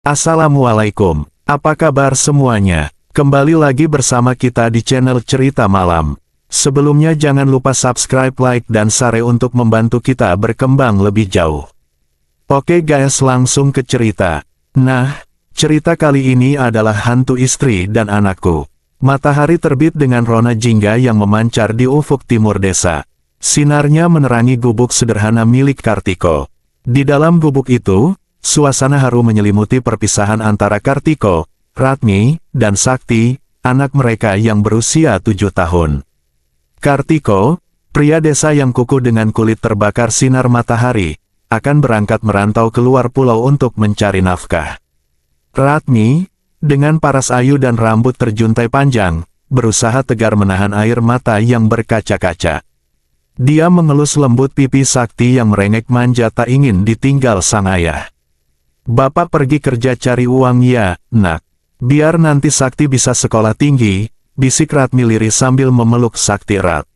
Assalamualaikum, apa kabar semuanya? Kembali lagi bersama kita di channel Cerita Malam. Sebelumnya jangan lupa subscribe, like, dan share untuk membantu kita berkembang lebih jauh. Oke guys, langsung ke cerita. Nah, cerita kali ini adalah hantu istri dan anakku. Matahari terbit dengan rona jingga yang memancar di ufuk timur desa. Sinarnya menerangi gubuk sederhana milik Kartiko. Di dalam gubuk itu, suasana haru menyelimuti perpisahan antara Kartiko, Ratmi, dan Sakti, anak mereka yang berusia 7 tahun. Kartiko, pria desa yang kukuh dengan kulit terbakar sinar matahari, akan berangkat merantau keluar pulau untuk mencari nafkah. Ratmi, dengan paras ayu dan rambut terjuntai panjang, berusaha tegar menahan air mata yang berkaca-kaca. Dia mengelus lembut pipi Sakti yang merengek manja tak ingin ditinggal sang ayah. Bapak pergi kerja cari uang ya, nak. Biar nanti Sakti bisa sekolah tinggi, bisik Ratmi lirih sambil memeluk Sakti erat.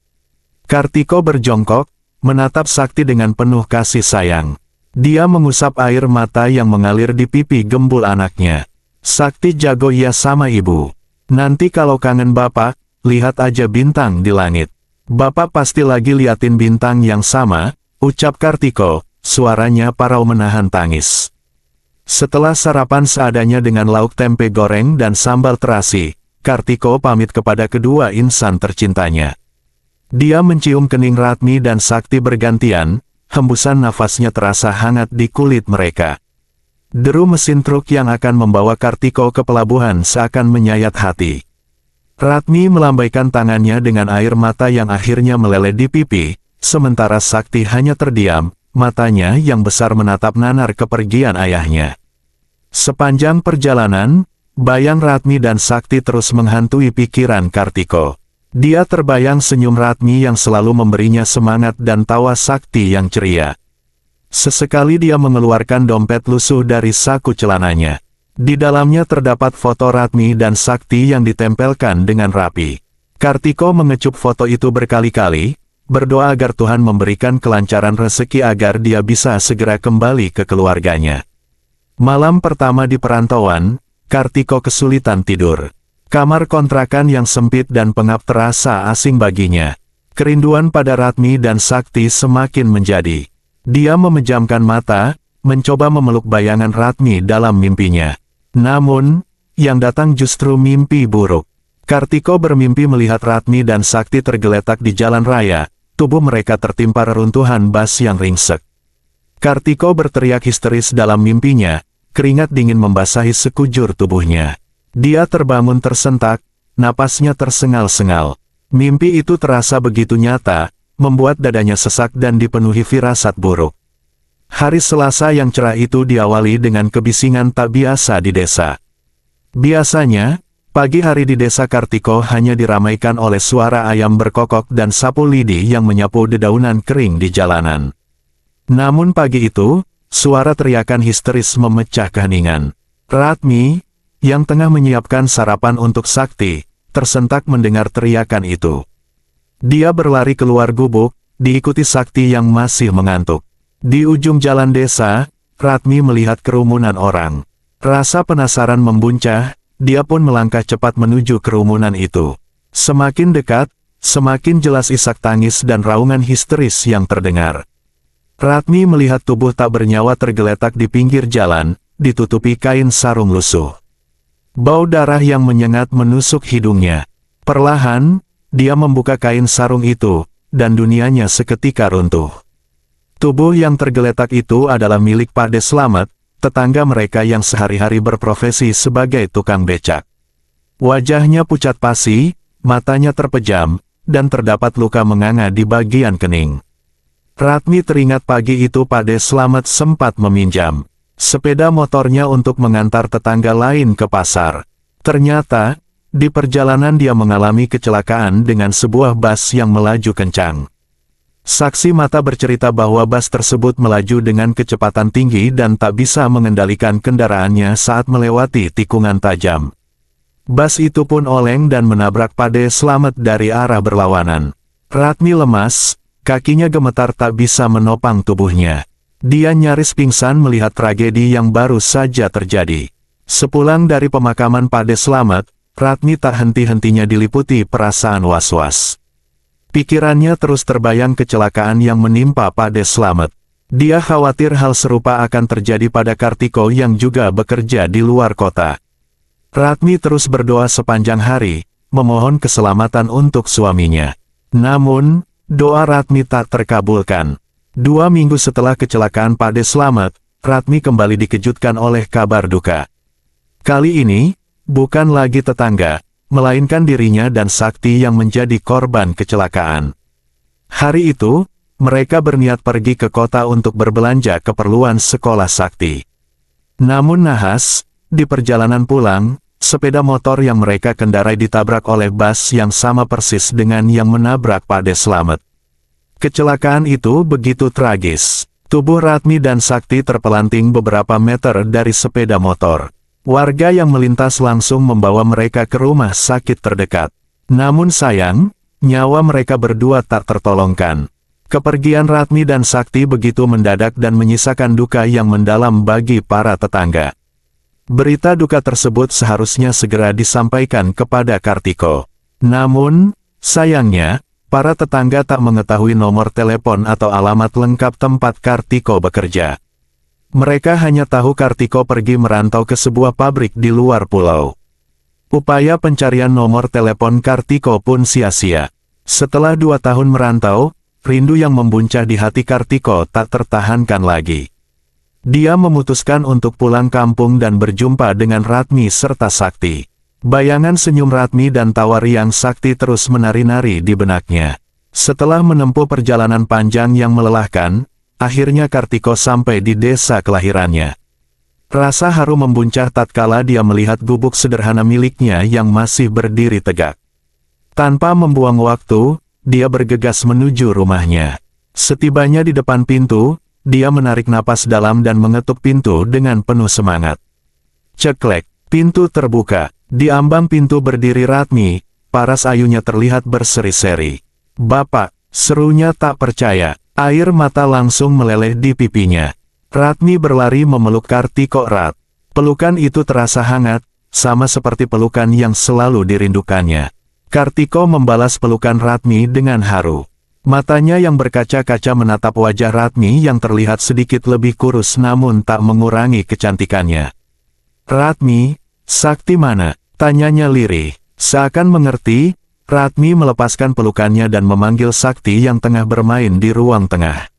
Kartiko berjongkok, menatap Sakti dengan penuh kasih sayang. Dia mengusap air mata yang mengalir di pipi gembul anaknya. Sakti jago ya sama ibu. Nanti kalau kangen bapak, lihat aja bintang di langit. Bapak pasti lagi liatin bintang yang sama, ucap Kartiko, suaranya parau menahan tangis. Setelah sarapan seadanya dengan lauk tempe goreng dan sambal terasi, Kartiko pamit kepada kedua insan tercintanya. Dia mencium kening Ratmi dan Sakti bergantian, hembusan nafasnya terasa hangat di kulit mereka. Deru mesin truk yang akan membawa Kartiko ke pelabuhan seakan menyayat hati. Ratmi melambaikan tangannya dengan air mata yang akhirnya meleleh di pipi, sementara Sakti hanya terdiam, matanya yang besar menatap nanar kepergian ayahnya. Sepanjang perjalanan, bayang Ratmi dan Sakti terus menghantui pikiran Kartiko. Dia terbayang senyum Ratmi yang selalu memberinya semangat dan tawa Sakti yang ceria. Sesekali dia mengeluarkan dompet lusuh dari saku celananya. Di dalamnya terdapat foto Ratmi dan Sakti yang ditempelkan dengan rapi. Kartiko mengecup foto itu berkali-kali, berdoa agar Tuhan memberikan kelancaran rezeki agar dia bisa segera kembali ke keluarganya. Malam pertama di perantauan, Kartiko kesulitan tidur. Kamar kontrakan yang sempit dan pengap terasa asing baginya. Kerinduan pada Ratmi dan Sakti semakin menjadi. Dia memejamkan mata, mencoba memeluk bayangan Ratmi dalam mimpinya. Namun, yang datang justru mimpi buruk. Kartiko bermimpi melihat Ratmi dan Sakti tergeletak di jalan raya, tubuh mereka tertimpa reruntuhan bas yang ringsek. Kartiko berteriak histeris dalam mimpinya, keringat dingin membasahi sekujur tubuhnya. Dia terbangun tersentak, napasnya tersengal-sengal. Mimpi itu terasa begitu nyata, membuat dadanya sesak dan dipenuhi firasat buruk. Hari Selasa yang cerah itu diawali dengan kebisingan tak biasa di desa. Biasanya, pagi hari di desa Kartiko hanya diramaikan oleh suara ayam berkokok dan sapu lidi yang menyapu dedaunan kering di jalanan. Namun pagi itu, suara teriakan histeris memecah keheningan. Ratmi, yang tengah menyiapkan sarapan untuk Sakti, tersentak mendengar teriakan itu. Dia berlari keluar gubuk, diikuti Sakti yang masih mengantuk. Di ujung jalan desa, Ratmi melihat kerumunan orang. Rasa penasaran membuncah, dia pun melangkah cepat menuju kerumunan itu. Semakin dekat, semakin jelas isak tangis dan raungan histeris yang terdengar. Ratmi melihat tubuh tak bernyawa tergeletak di pinggir jalan, ditutupi kain sarung lusuh. Bau darah yang menyengat menusuk hidungnya. Perlahan, dia membuka kain sarung itu, dan dunianya seketika runtuh. Tubuh yang tergeletak itu adalah milik Pak Des Slamet, tetangga mereka yang sehari-hari berprofesi sebagai tukang becak. Wajahnya pucat pasi, matanya terpejam, dan terdapat luka menganga di bagian kening. Ratmi teringat pagi itu Pak Des Slamet sempat meminjam sepeda motornya untuk mengantar tetangga lain ke pasar. Ternyata, di perjalanan dia mengalami kecelakaan dengan sebuah bas yang melaju kencang. Saksi mata bercerita bahwa bas tersebut melaju dengan kecepatan tinggi dan tak bisa mengendalikan kendaraannya saat melewati tikungan tajam. Bas itu pun oleng dan menabrak Pak Des Slamet dari arah berlawanan. Ratmi lemas, kakinya gemetar tak bisa menopang tubuhnya. Dia nyaris pingsan melihat tragedi yang baru saja terjadi. Sepulang dari pemakaman Pade Slamet, Ratmi tak henti-hentinya diliputi perasaan was-was. Pikirannya terus terbayang kecelakaan yang menimpa Pade Slamet. Dia khawatir hal serupa akan terjadi pada Kartiko yang juga bekerja di luar kota. Ratmi terus berdoa sepanjang hari, memohon keselamatan untuk suaminya. Namun, doa Ratmi tak terkabulkan. 2 minggu setelah kecelakaan Pade Slamet, Ratmi kembali dikejutkan oleh kabar duka. Kali ini, bukan lagi tetangga, melainkan dirinya dan Sakti yang menjadi korban kecelakaan. Hari itu, mereka berniat pergi ke kota untuk berbelanja keperluan sekolah Sakti. Namun nahas, di perjalanan pulang, sepeda motor yang mereka kendarai ditabrak oleh bus yang sama persis dengan yang menabrak Pade Slamet. Kecelakaan itu begitu tragis. Tubuh Ratmi dan Sakti terpelanting beberapa meter dari sepeda motor. Warga yang melintas langsung membawa mereka ke rumah sakit terdekat. Namun sayang, nyawa mereka berdua tak tertolongkan. Kepergian Ratmi dan Sakti begitu mendadak dan menyisakan duka yang mendalam bagi para tetangga. Berita duka tersebut seharusnya segera disampaikan kepada Kartiko. Namun, sayangnya, para tetangga tak mengetahui nomor telepon atau alamat lengkap tempat Kartiko bekerja. Mereka hanya tahu Kartiko pergi merantau ke sebuah pabrik di luar pulau. Upaya pencarian nomor telepon Kartiko pun sia-sia. Setelah 2 tahun merantau, rindu yang membuncah di hati Kartiko tak tertahankan lagi. Dia memutuskan untuk pulang kampung dan berjumpa dengan Ratmi serta Sakti. Bayangan senyum Ratmi dan tawa riang Sakti terus menari-nari di benaknya. Setelah menempuh perjalanan panjang yang melelahkan, akhirnya Kartiko sampai di desa kelahirannya. Rasa haru membuncah tatkala dia melihat gubuk sederhana miliknya yang masih berdiri tegak. Tanpa membuang waktu, dia bergegas menuju rumahnya. Setibanya di depan pintu, dia menarik napas dalam dan mengetuk pintu dengan penuh semangat. Ceklek, pintu terbuka. Di ambang pintu berdiri Ratmi, paras ayunya terlihat berseri-seri. "Bapak," serunya tak percaya, air mata langsung meleleh di pipinya. Ratmi berlari memeluk Kartiko erat. Pelukan itu terasa hangat, sama seperti pelukan yang selalu dirindukannya. Kartiko membalas pelukan Ratmi dengan haru. Matanya yang berkaca-kaca menatap wajah Ratmi yang terlihat sedikit lebih kurus namun tak mengurangi kecantikannya. "Ratmi, Sakti mana?" tanyanya lirih. Seakan mengerti, Ratmi melepaskan pelukannya dan memanggil Sakti yang tengah bermain di ruang tengah.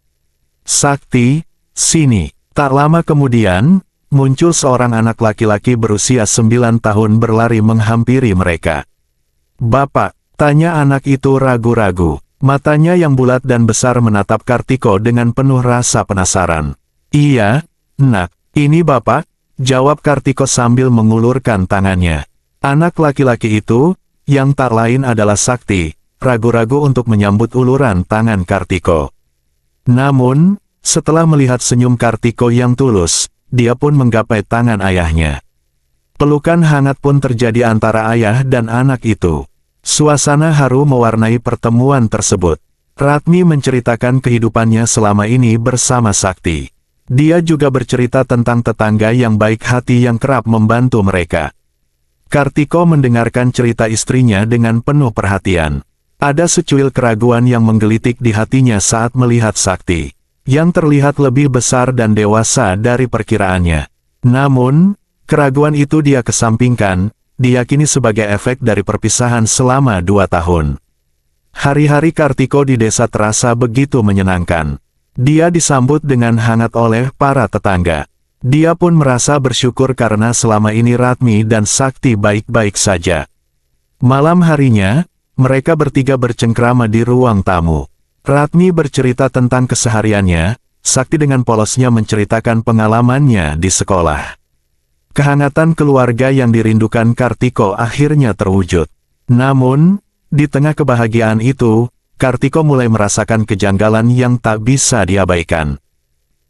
"Sakti, sini." Tak lama kemudian, muncul seorang anak laki-laki berusia 9 tahun berlari menghampiri mereka. "Bapak," tanya anak itu ragu-ragu. Matanya yang bulat dan besar menatap Kartiko dengan penuh rasa penasaran. "Iya, nak, ini Bapak," jawab Kartiko sambil mengulurkan tangannya. Anak laki-laki itu, yang tak lain adalah Sakti, ragu-ragu untuk menyambut uluran tangan Kartiko. Namun, setelah melihat senyum Kartiko yang tulus, dia pun menggapai tangan ayahnya. Pelukan hangat pun terjadi antara ayah dan anak itu. Suasana haru mewarnai pertemuan tersebut. Ratmi menceritakan kehidupannya selama ini bersama Sakti. Dia juga bercerita tentang tetangga yang baik hati yang kerap membantu mereka. Kartiko mendengarkan cerita istrinya dengan penuh perhatian. Ada secuil keraguan yang menggelitik di hatinya saat melihat Sakti, yang terlihat lebih besar dan dewasa dari perkiraannya. Namun, keraguan itu dia kesampingkan, diyakini sebagai efek dari perpisahan selama 2 tahun. Hari-hari Kartiko di desa terasa begitu menyenangkan. Dia disambut dengan hangat oleh para tetangga. Dia pun merasa bersyukur karena selama ini Ratmi dan Sakti baik-baik saja. Malam harinya, mereka bertiga bercengkrama di ruang tamu. Ratmi bercerita tentang kesehariannya, Sakti dengan polosnya menceritakan pengalamannya di sekolah. Kehangatan keluarga yang dirindukan Kartiko akhirnya terwujud. Namun, di tengah kebahagiaan itu, Kartiko mulai merasakan kejanggalan yang tak bisa diabaikan.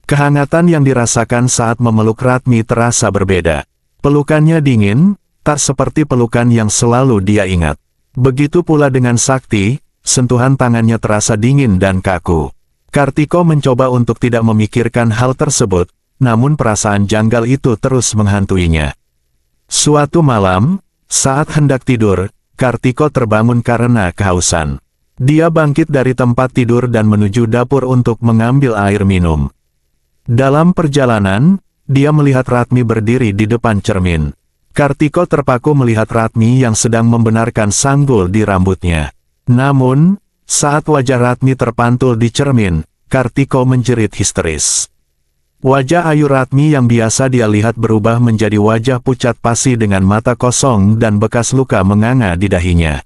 Kehangatan yang dirasakan saat memeluk Ratmi terasa berbeda. Pelukannya dingin, tak seperti pelukan yang selalu dia ingat. Begitu pula dengan Sakti, sentuhan tangannya terasa dingin dan kaku. Kartiko mencoba untuk tidak memikirkan hal tersebut, namun perasaan janggal itu terus menghantuinya. Suatu malam, saat hendak tidur, Kartiko terbangun karena kehausan. Dia bangkit dari tempat tidur dan menuju dapur untuk mengambil air minum. Dalam perjalanan, dia melihat Ratmi berdiri di depan cermin. Kartiko terpaku melihat Ratmi yang sedang membenarkan sanggul di rambutnya. Namun, saat wajah Ratmi terpantul di cermin, Kartiko menjerit histeris. Wajah ayu Ratmi yang biasa dia lihat berubah menjadi wajah pucat pasi dengan mata kosong dan bekas luka menganga di dahinya.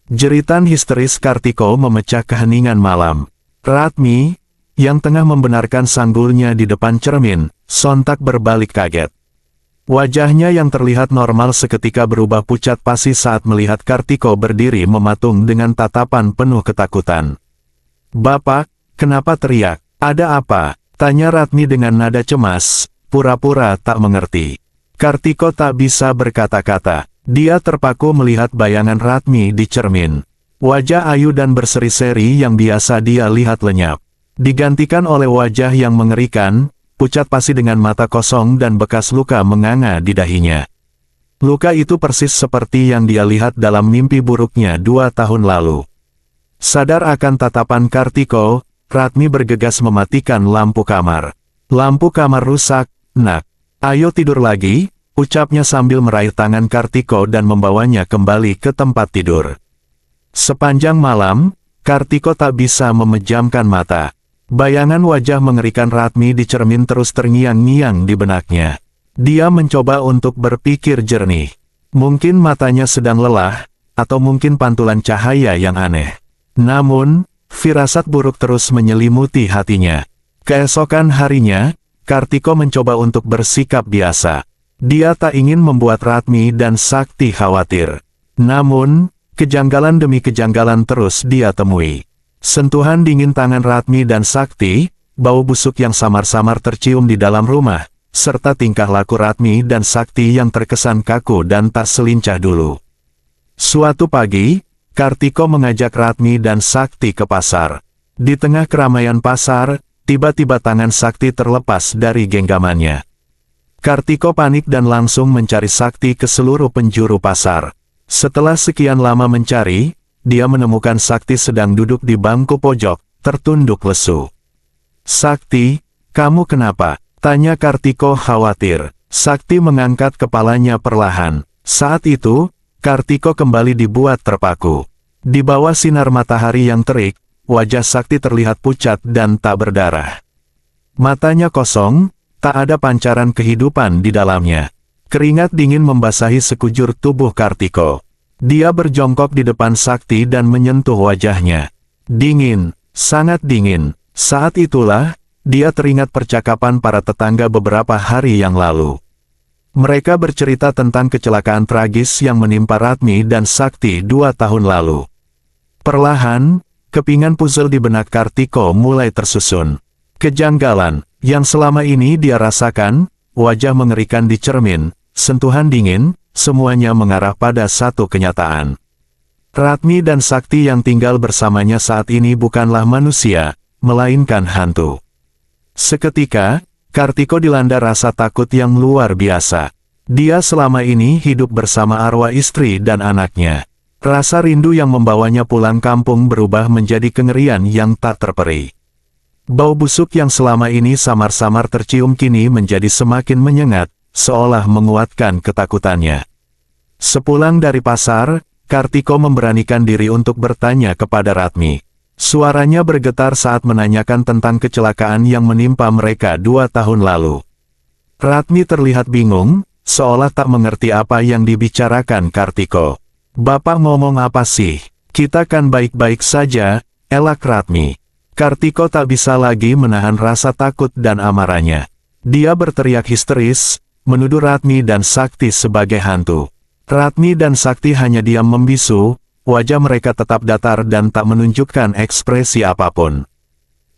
Jeritan histeris Kartiko memecah keheningan malam. Ratmi, yang tengah membenarkan sanggulnya di depan cermin, sontak berbalik kaget. Wajahnya yang terlihat normal seketika berubah pucat pasi saat melihat Kartiko berdiri mematung dengan tatapan penuh ketakutan. "Bapak, kenapa teriak? Ada apa?" tanya Ratmi dengan nada cemas, pura-pura tak mengerti. Kartiko tak bisa berkata-kata. Dia terpaku melihat bayangan Ratmi di cermin. Wajah ayu dan berseri-seri yang biasa dia lihat lenyap, digantikan oleh wajah yang mengerikan, pucat pasi dengan mata kosong dan bekas luka menganga di dahinya. Luka itu persis seperti yang dia lihat dalam mimpi buruknya 2 tahun lalu. Sadar akan tatapan Kartiko, Ratmi bergegas mematikan lampu kamar. "Lampu kamar rusak, Nak. Ayo tidur lagi," ucapnya sambil meraih tangan Kartiko dan membawanya kembali ke tempat tidur. Sepanjang malam, Kartiko tak bisa memejamkan mata. Bayangan wajah mengerikan Ratmi di cermin terus terngiang-ngiang di benaknya. Dia mencoba untuk berpikir jernih. Mungkin matanya sedang lelah, atau mungkin pantulan cahaya yang aneh. Namun, firasat buruk terus menyelimuti hatinya. Keesokan harinya, Kartiko mencoba untuk bersikap biasa. Dia tak ingin membuat Ratmi dan Sakti khawatir. Namun, kejanggalan demi kejanggalan terus dia temui. Sentuhan dingin tangan Ratmi dan Sakti, bau busuk yang samar-samar tercium di dalam rumah, serta tingkah laku Ratmi dan Sakti yang terkesan kaku dan tak selincah dulu. Suatu pagi, Kartiko mengajak Ratmi dan Sakti ke pasar. Di tengah keramaian pasar, tiba-tiba tangan Sakti terlepas dari genggamannya. Kartiko panik dan langsung mencari Sakti ke seluruh penjuru pasar. Setelah sekian lama mencari, dia menemukan Sakti sedang duduk di bangku pojok, tertunduk lesu. "Sakti, kamu kenapa?" tanya Kartiko khawatir. Sakti mengangkat kepalanya perlahan. Saat itu, Kartiko kembali dibuat terpaku. Di bawah sinar matahari yang terik, wajah Sakti terlihat pucat dan tak berdarah. Matanya kosong, tak ada pancaran kehidupan di dalamnya. Keringat dingin membasahi sekujur tubuh Kartiko. Dia berjongkok di depan Sakti dan menyentuh wajahnya. Dingin, sangat dingin. Saat itulah, dia teringat percakapan para tetangga beberapa hari yang lalu. Mereka bercerita tentang kecelakaan tragis yang menimpa Ratmi dan Sakti 2 tahun lalu. Perlahan, kepingan puzzle di benak Kartiko mulai tersusun. Kejanggalan, yang selama ini dia rasakan, wajah mengerikan di cermin, sentuhan dingin, semuanya mengarah pada satu kenyataan. Ratmi dan Sakti yang tinggal bersamanya saat ini bukanlah manusia, melainkan hantu. Seketika, Kartiko dilanda rasa takut yang luar biasa. Dia selama ini hidup bersama arwah istri dan anaknya. Rasa rindu yang membawanya pulang kampung berubah menjadi kengerian yang tak terperi. Bau busuk yang selama ini samar-samar tercium kini menjadi semakin menyengat, seolah menguatkan ketakutannya. Sepulang dari pasar, Kartiko memberanikan diri untuk bertanya kepada Ratmi. Suaranya bergetar saat menanyakan tentang kecelakaan yang menimpa mereka 2 tahun lalu. Ratmi terlihat bingung, seolah tak mengerti apa yang dibicarakan Kartiko. "Bapak ngomong apa sih? Kita kan baik-baik saja," elak Ratmi. Kartiko tak bisa lagi menahan rasa takut dan amarahnya. Dia berteriak histeris, menuduh Ratmi dan Sakti sebagai hantu. Ratmi dan Sakti hanya diam membisu. Wajah mereka tetap datar dan tak menunjukkan ekspresi apapun.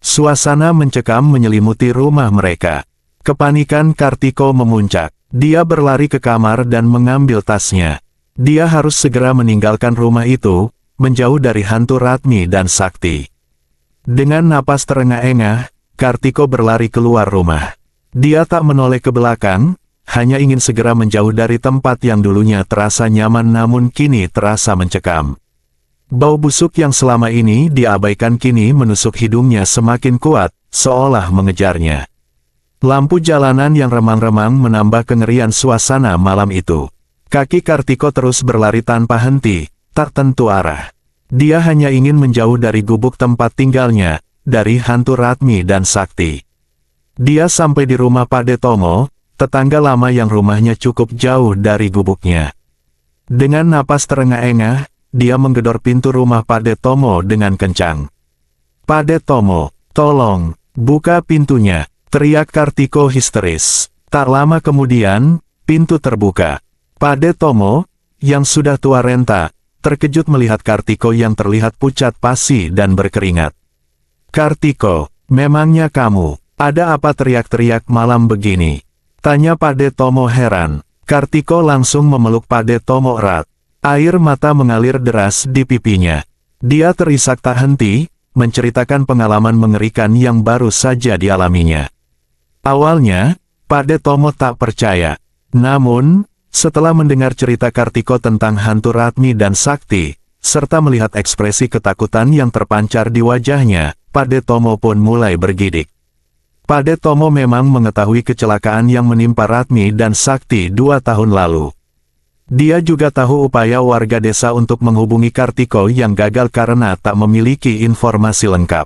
Suasana mencekam menyelimuti rumah mereka. Kepanikan Kartiko memuncak. Dia berlari ke kamar dan mengambil tasnya. Dia harus segera meninggalkan rumah itu, menjauh dari hantu Ratmi dan Sakti. Dengan napas terengah-engah, Kartiko berlari keluar rumah. Dia tak menoleh ke belakang, hanya ingin segera menjauh dari tempat yang dulunya terasa nyaman namun kini terasa mencekam. Bau busuk yang selama ini diabaikan kini menusuk hidungnya semakin kuat, seolah mengejarnya. Lampu jalanan yang remang-remang menambah kengerian suasana malam itu. Kaki Kartiko terus berlari tanpa henti, tak tentu arah. Dia hanya ingin menjauh dari gubuk tempat tinggalnya, dari hantu Ratmi dan Sakti. Dia sampai di rumah Pade Tomo, tetangga lama yang rumahnya cukup jauh dari gubuknya. Dengan napas terengah-engah, dia menggedor pintu rumah Pade Tomo dengan kencang. "Pade Tomo, tolong, buka pintunya," teriak Kartiko histeris. Tak lama kemudian, pintu terbuka. Pade Tomo, yang sudah tua renta, terkejut melihat Kartiko yang terlihat pucat pasi dan berkeringat. "Kartiko, memangnya kamu, ada apa teriak-teriak malam begini?" tanya Pade Tomo heran. Kartiko langsung memeluk Pade Tomo erat. Air mata mengalir deras di pipinya. Dia terisak tak henti, menceritakan pengalaman mengerikan yang baru saja dialaminya. Awalnya, Pade Tomo tak percaya. Namun, setelah mendengar cerita Kartiko tentang hantu Ratmi dan Sakti, serta melihat ekspresi ketakutan yang terpancar di wajahnya, Pade Tomo pun mulai bergidik. Pade Tomo memang mengetahui kecelakaan yang menimpa Ratmi dan Sakti 2 tahun lalu. Dia juga tahu upaya warga desa untuk menghubungi Kartiko yang gagal karena tak memiliki informasi lengkap.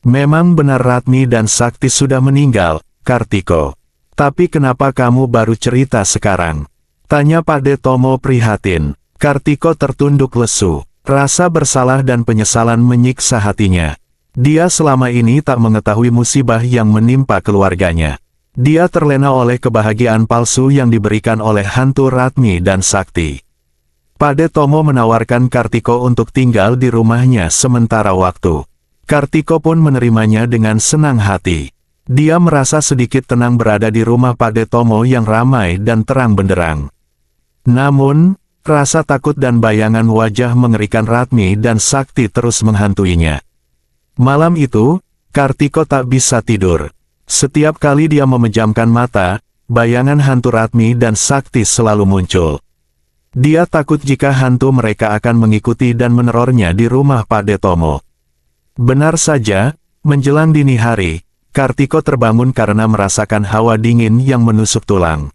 Memang benar Ratmi dan Sakti sudah meninggal, Kartiko. Tapi kenapa kamu baru cerita sekarang? Tanya Pade Tomo prihatin. Kartiko tertunduk lesu. Rasa bersalah dan penyesalan menyiksa hatinya. Dia selama ini tak mengetahui musibah yang menimpa keluarganya. Dia terlena oleh kebahagiaan palsu yang diberikan oleh hantu Ratmi dan Sakti. Pade Tomo menawarkan Kartiko untuk tinggal di rumahnya sementara waktu. Kartiko pun menerimanya dengan senang hati. Dia merasa sedikit tenang berada di rumah Pade Tomo yang ramai dan terang benderang. Namun, rasa takut dan bayangan wajah mengerikan Ratmi dan Sakti terus menghantuinya. Malam itu, Kartiko tak bisa tidur. Setiap kali dia memejamkan mata, bayangan hantu Ratmi dan Sakti selalu muncul. Dia takut jika hantu mereka akan mengikuti dan menerornya di rumah Pade Tomo. Benar saja, menjelang dini hari, Kartiko terbangun karena merasakan hawa dingin yang menusuk tulang.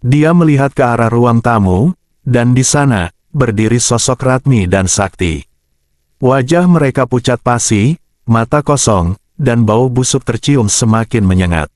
Dia melihat ke arah ruang tamu, dan di sana, berdiri sosok Ratmi dan Sakti. Wajah mereka pucat pasi, mata kosong, dan bau busuk tercium semakin menyengat.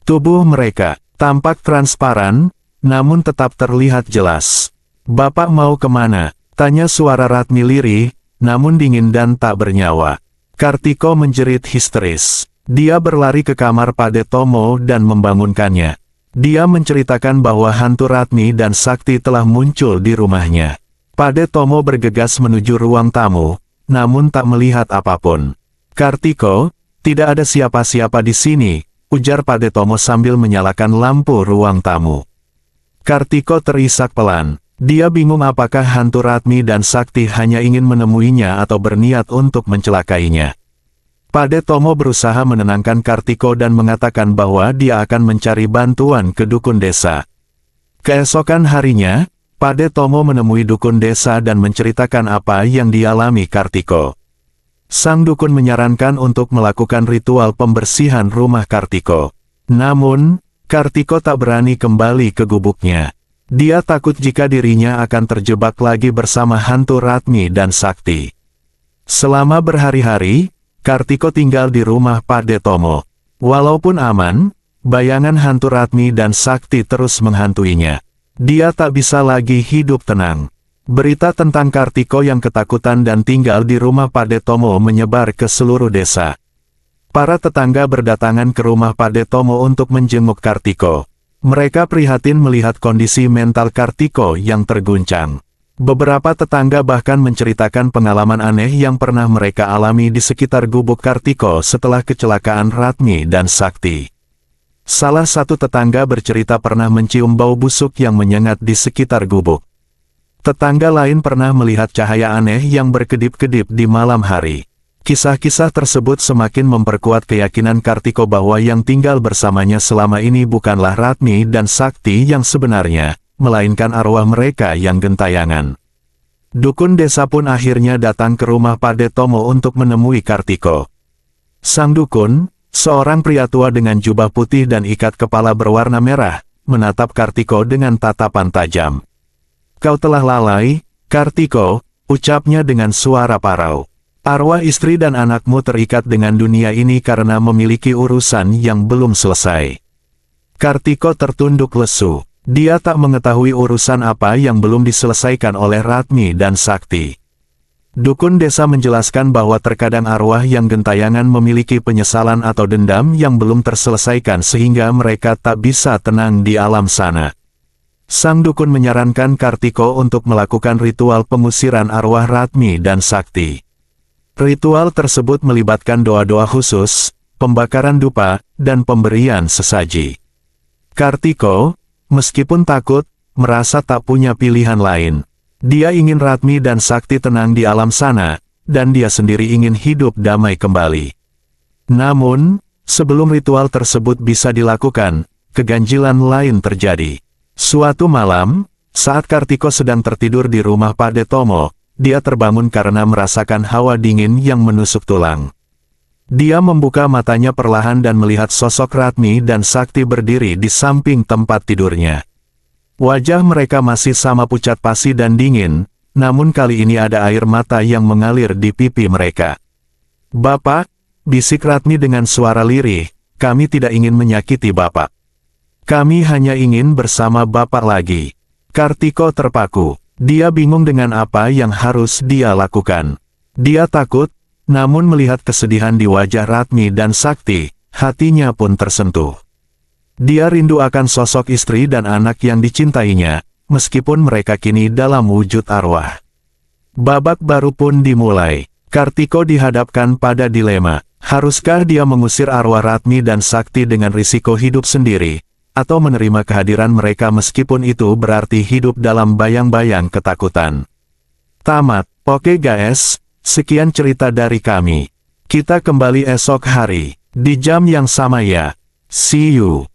Tubuh mereka tampak transparan, namun tetap terlihat jelas. "Bapak mau kemana?" tanya suara Ratmi lirih, namun dingin dan tak bernyawa. Kartiko menjerit histeris. Dia berlari ke kamar Pade Tomo dan membangunkannya. Dia menceritakan bahwa hantu Ratmi dan Sakti telah muncul di rumahnya. Pade Tomo bergegas menuju ruang tamu, namun tak melihat apapun. "Kartiko, tidak ada siapa-siapa di sini," ujar Pade Tomo sambil menyalakan lampu ruang tamu. Kartiko terisak pelan. Dia bingung apakah hantu Ratmi dan Sakti hanya ingin menemuinya atau berniat untuk mencelakainya. Pade Tomo berusaha menenangkan Kartiko dan mengatakan bahwa dia akan mencari bantuan ke dukun desa. Keesokan harinya, Pade Tomo menemui dukun desa dan menceritakan apa yang dialami Kartiko. Sang dukun menyarankan untuk melakukan ritual pembersihan rumah Kartiko. Namun, Kartiko tak berani kembali ke gubuknya. Dia takut jika dirinya akan terjebak lagi bersama hantu Ratmi dan Sakti. Selama berhari-hari, Kartiko tinggal di rumah Pade Tomo. Walaupun aman, bayangan hantu Ratmi dan Sakti terus menghantuinya. Dia tak bisa lagi hidup tenang. Berita tentang Kartiko yang ketakutan dan tinggal di rumah Pade Tomo menyebar ke seluruh desa. Para tetangga berdatangan ke rumah Pade Tomo untuk menjenguk Kartiko. Mereka prihatin melihat kondisi mental Kartiko yang terguncang. Beberapa tetangga bahkan menceritakan pengalaman aneh yang pernah mereka alami di sekitar gubuk Kartiko setelah kecelakaan Ratmi dan Sakti. Salah satu tetangga bercerita pernah mencium bau busuk yang menyengat di sekitar gubuk. Tetangga lain pernah melihat cahaya aneh yang berkedip-kedip di malam hari. Kisah-kisah tersebut semakin memperkuat keyakinan Kartiko bahwa yang tinggal bersamanya selama ini bukanlah Ratmi dan Sakti yang sebenarnya, melainkan arwah mereka yang gentayangan. Dukun desa pun akhirnya datang ke rumah Pade Tomo untuk menemui Kartiko. Sang dukun, seorang pria tua dengan jubah putih dan ikat kepala berwarna merah, menatap Kartiko dengan tatapan tajam. "Kau telah lalai, Kartiko," ucapnya dengan suara parau. "Arwah istri dan anakmu terikat dengan dunia ini karena memiliki urusan yang belum selesai." Kartiko tertunduk lesu. Dia tak mengetahui urusan apa yang belum diselesaikan oleh Ratmi dan Sakti. Dukun desa menjelaskan bahwa terkadang arwah yang gentayangan memiliki penyesalan atau dendam yang belum terselesaikan sehingga mereka tak bisa tenang di alam sana. Sang dukun menyarankan Kartiko untuk melakukan ritual pengusiran arwah Ratmi dan Sakti. Ritual tersebut melibatkan doa-doa khusus, pembakaran dupa, dan pemberian sesaji. Kartiko, meskipun takut, merasa tak punya pilihan lain. Dia ingin Ratmi dan Sakti tenang di alam sana, dan dia sendiri ingin hidup damai kembali. Namun, sebelum ritual tersebut bisa dilakukan, keganjilan lain terjadi. Suatu malam, saat Kartiko sedang tertidur di rumah Pade Tomo, dia terbangun karena merasakan hawa dingin yang menusuk tulang. Dia membuka matanya perlahan dan melihat sosok Ratmi dan Sakti berdiri di samping tempat tidurnya. Wajah mereka masih sama pucat pasi dan dingin, namun kali ini ada air mata yang mengalir di pipi mereka. "Bapak," bisik Ratmi dengan suara lirih, "kami tidak ingin menyakiti Bapak. Kami hanya ingin bersama Bapak lagi." Kartiko terpaku. Dia bingung dengan apa yang harus dia lakukan. Dia takut, namun melihat kesedihan di wajah Ratmi dan Sakti, hatinya pun tersentuh. Dia rindu akan sosok istri dan anak yang dicintainya, meskipun mereka kini dalam wujud arwah. Babak baru pun dimulai. Kartiko dihadapkan pada dilema. Haruskah dia mengusir arwah Ratmi dan Sakti dengan risiko hidup sendiri, atau menerima kehadiran mereka meskipun itu berarti hidup dalam bayang-bayang ketakutan? Tamat. Oke guys, sekian cerita dari kami. Kita kembali esok hari, di jam yang sama ya. See you.